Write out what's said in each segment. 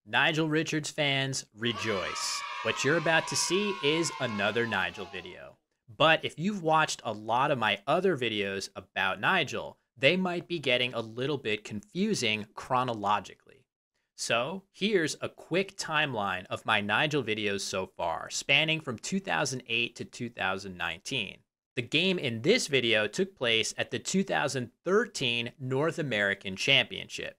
Nigel Richards fans, rejoice. What you're about to see is another Nigel video. But if you've watched a lot of my other videos about Nigel, they might be getting a little bit confusing chronologically. So here's a quick timeline of my Nigel videos so far, spanning from 2008 to 2019. The game in this video took place at the 2013 North American Championship.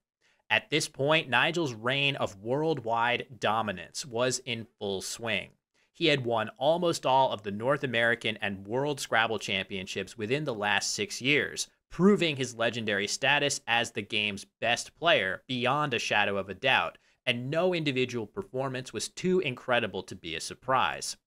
At this point, Nigel's reign of worldwide dominance was in full swing. He had won almost all of the North American and World Scrabble Championships within the last 6 years, proving his legendary status as the game's best player beyond a shadow of a doubt, and no individual performance was too incredible to be a surprise.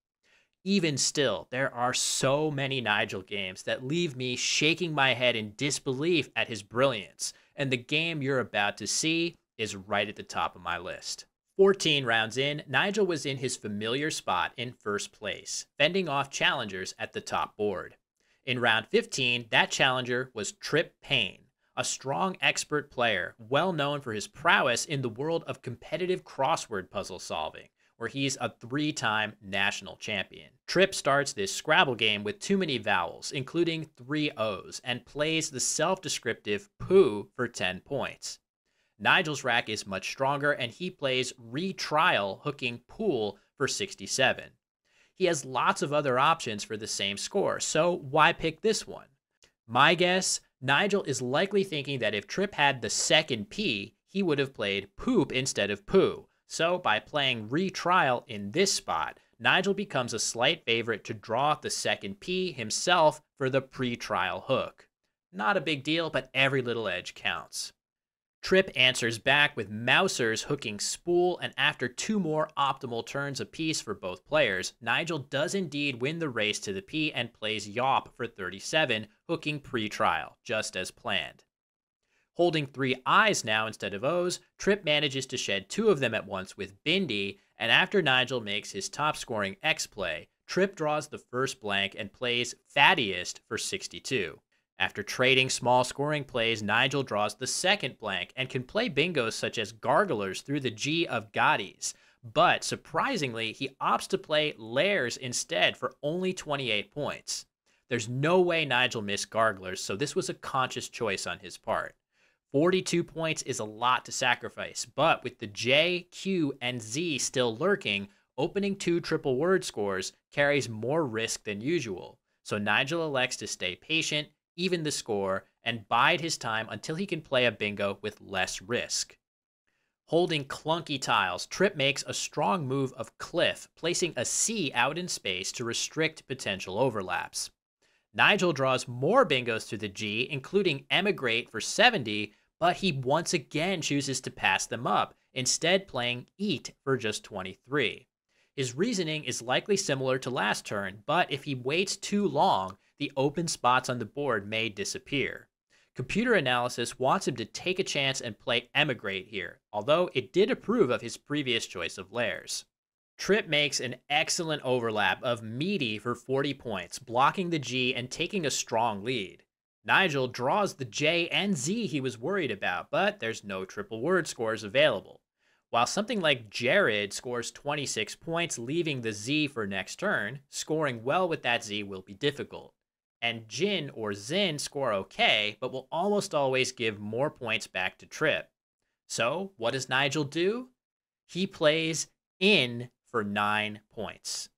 Even still, there are so many Nigel games that leave me shaking my head in disbelief at his brilliance, and the game you're about to see is right at the top of my list. 14 rounds in, Nigel was in his familiar spot in first place, fending off challengers at the top board. In round 15, that challenger was Trip Payne, a strong expert player well known for his prowess in the world of competitive crossword puzzle solving, where he's a 3-time national champion. Trip starts this Scrabble game with too many vowels, including 3 O's, and plays the self-descriptive poo for 10 points. Nigel's rack is much stronger, and he plays retrial hooking pool for 67. He has lots of other options for the same score, so why pick this one? My guess, Nigel is likely thinking that if Trip had the second P, he would have played poop instead of poo. So by playing retrial in this spot, Nigel becomes a slight favorite to draw the second P himself for the pre-trial hook. Not a big deal, but every little edge counts. Trip answers back with Mousers hooking spool, and after 2 more optimal turns apiece for both players, Nigel does indeed win the race to the P and plays Yawp for 37, hooking pre-trial, just as planned. Holding 3 I's now instead of O's, Trip manages to shed 2 of them at once with Bindi, and after Nigel makes his top-scoring X play, Trip draws the first blank and plays Fattiest for 62. After trading small scoring plays, Nigel draws the second blank and can play bingos such as Garglers through the G of Gottis, but surprisingly, he opts to play Lairs instead for only 28 points. There's no way Nigel missed Garglers, so this was a conscious choice on his part. 42 points is a lot to sacrifice, but with the J, Q, and Z still lurking, opening 2 triple word scores carries more risk than usual. So Nigel elects to stay patient, even the score, and bide his time until he can play a bingo with less risk. Holding clunky tiles, Trip makes a strong move of Cliff, placing a C out in space to restrict potential overlaps. Nigel draws more bingos to the G, including Emigrate for 70, but he once again chooses to pass them up, instead playing Eat for just 23. His reasoning is likely similar to last turn, but if he waits too long, the open spots on the board may disappear. Computer analysis wants him to take a chance and play Emigrate here, although it did approve of his previous choice of Lairs. Trip makes an excellent overlap of Meaty for 40 points, blocking the G and taking a strong lead. Nigel draws the J and Z he was worried about, but there's no triple word scores available. While something like Jared scores 26 points, leaving the Z for next turn, scoring well with that Z will be difficult. And Jin or Zin score okay, but will almost always give more points back to Trip. So what does Nigel do? He plays In for 9 points.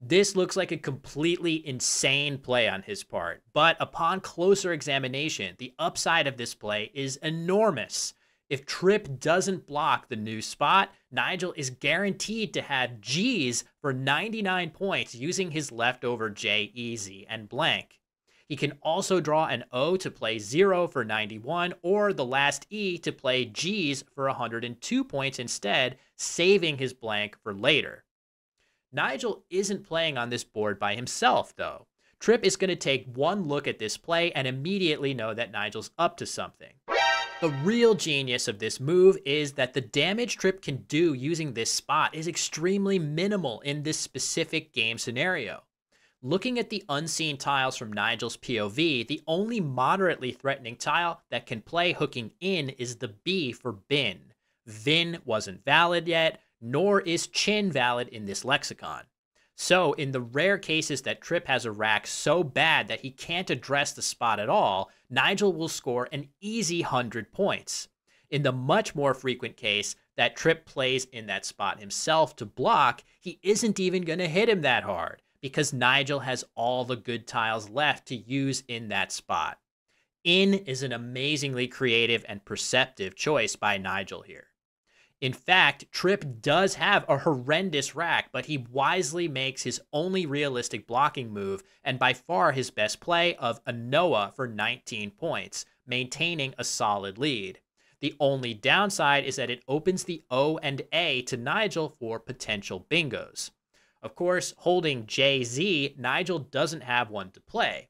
This looks like a completely insane play on his part, but upon closer examination, the upside of this play is enormous. If Trip doesn't block the new spot, Nigel is guaranteed to have G's for 99 points using his leftover J easy and blank. He can also draw an O to play 0 for 91, or the last E to play G's for 102 points instead, saving his blank for later. Nigel isn't playing on this board by himself, though. Trip is going to take one look at this play and immediately know that Nigel's up to something. The real genius of this move is that the damage Trip can do using this spot is extremely minimal in this specific game scenario. Looking at the unseen tiles from Nigel's POV, the only moderately threatening tile that can play hooking in is the B for bin. Vin wasn't valid yet, nor is chin valid in this lexicon. So in the rare cases that Trip has a rack so bad that he can't address the spot at all, Nigel will score an easy 100 points. In the much more frequent case that Trip plays in that spot himself to block, he isn't even going to hit him that hard because Nigel has all the good tiles left to use in that spot. In is an amazingly creative and perceptive choice by Nigel here. In fact, Trip does have a horrendous rack, but he wisely makes his only realistic blocking move and by far his best play of a Noah for 19 points, maintaining a solid lead. The only downside is that it opens the O and A to Nigel for potential bingos. Of course, holding JZ, Nigel doesn't have one to play.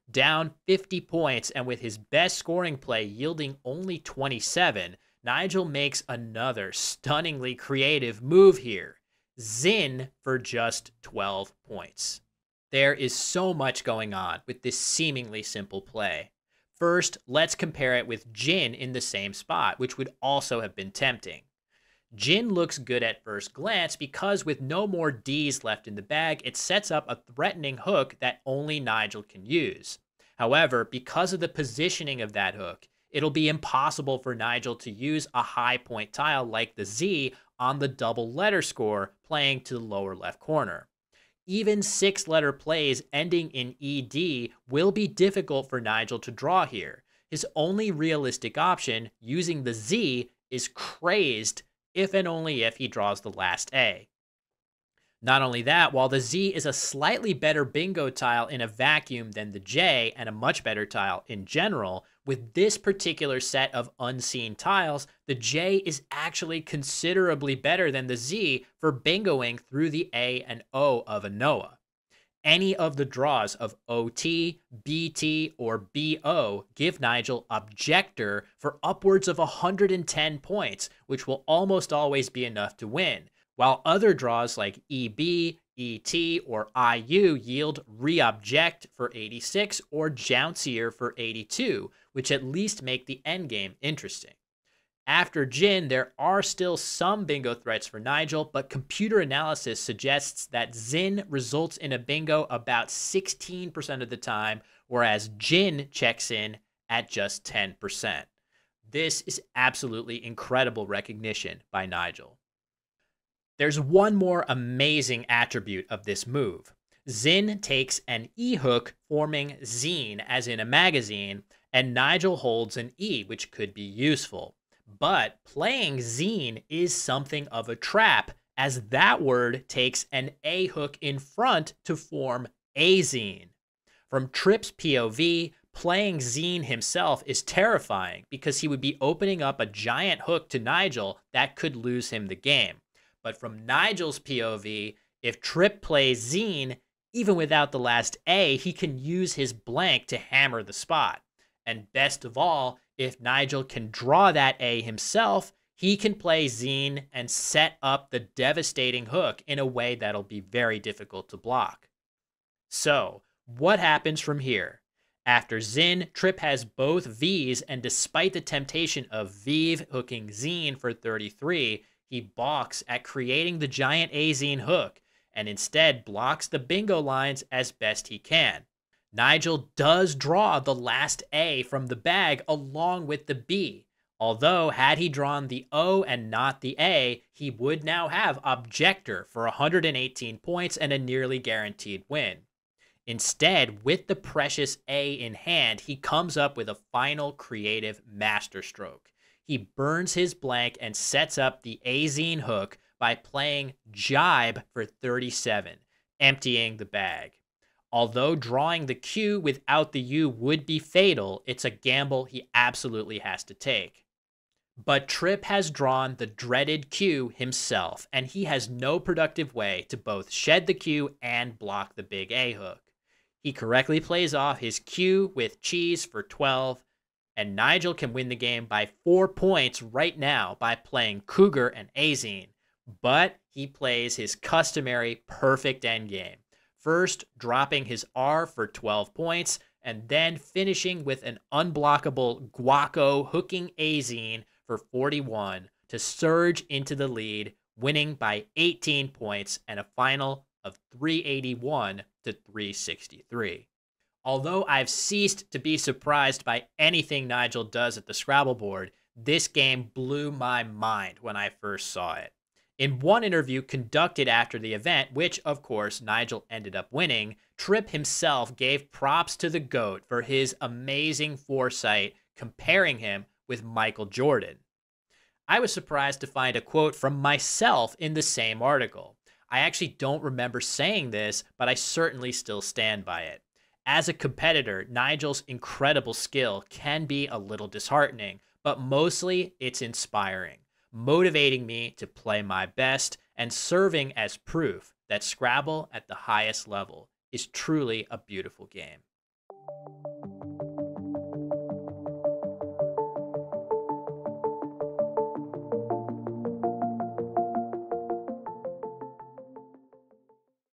Down 50 points and with his best scoring play yielding only 27, Nigel makes another stunningly creative move here. Zin for just 12 points. There is so much going on with this seemingly simple play. First, let's compare it with Jin in the same spot, which would also have been tempting. Jin looks good at first glance because with no more Ds left in the bag, it sets up a threatening hook that only Nigel can use. However, because of the positioning of that hook, it'll be impossible for Nigel to use a high point tile like the Z on the double letter score playing to the lower left corner. Even 6-letter plays ending in ED will be difficult for Nigel to draw here. His only realistic option, using the Z, is crazed if and only if he draws the last A. Not only that, while the Z is a slightly better bingo tile in a vacuum than the J and a much better tile in general, with this particular set of unseen tiles, the J is actually considerably better than the Z for bingoing through the A and O of a Noah. Any of the draws of OT, BT, or BO give Nigel Objector for upwards of 110 points, which will almost always be enough to win, while other draws like EB, ET, or IU yield Reobject for 86 or Jouncier for 82, which at least make the endgame interesting. After Jin, there are still some bingo threats for Nigel, but computer analysis suggests that Zin results in a bingo about 16% of the time, whereas Jin checks in at just 10%. This is absolutely incredible recognition by Nigel. There's one more amazing attribute of this move. Zin takes an E hook forming zine, as in a magazine, and Nigel holds an E, which could be useful. But playing zine is something of a trap, as that word takes an A hook in front to form azine. From Trip's POV, playing zine himself is terrifying because he would be opening up a giant hook to Nigel that could lose him the game. But from Nigel's POV, if Trip plays zine, even without the last A, he can use his blank to hammer the spot. And best of all, if Nigel can draw that A himself, he can play zine and set up the devastating hook in a way that'll be very difficult to block. So, what happens from here? After Zin, Trip has both Vs, and despite the temptation of Vive hooking zine for 33, he balks at creating the giant azine hook, and instead blocks the bingo lines as best he can. Nigel does draw the last A from the bag along with the B, although had he drawn the O and not the A, he would now have Objector for 118 points and a nearly guaranteed win. Instead, with the precious A in hand, he comes up with a final creative masterstroke. He burns his blank and sets up the azine hook by playing Jibe for 37, emptying the bag. Although drawing the Q without the U would be fatal, it's a gamble he absolutely has to take. But Trip has drawn the dreaded Q himself, and he has no productive way to both shed the Q and block the big A hook. He correctly plays off his Q with cheese for 12, and Nigel can win the game by 4 points right now by playing Cougar and azine, but he plays his customary perfect endgame. First, dropping his R for 12 points, and then finishing with an unblockable Guaco hooking azine for 41, to surge into the lead, winning by 18 points and a final of 381 to 363. Although I've ceased to be surprised by anything Nigel does at the Scrabble board, this game blew my mind when I first saw it. In one interview conducted after the event, which of course Nigel ended up winning, Trip himself gave props to the GOAT for his amazing foresight, comparing him with Michael Jordan. I was surprised to find a quote from myself in the same article. I actually don't remember saying this, but I certainly still stand by it. As a competitor, Nigel's incredible skill can be a little disheartening, but mostly it's inspiring, motivating me to play my best and serving as proof that Scrabble at the highest level is truly a beautiful game.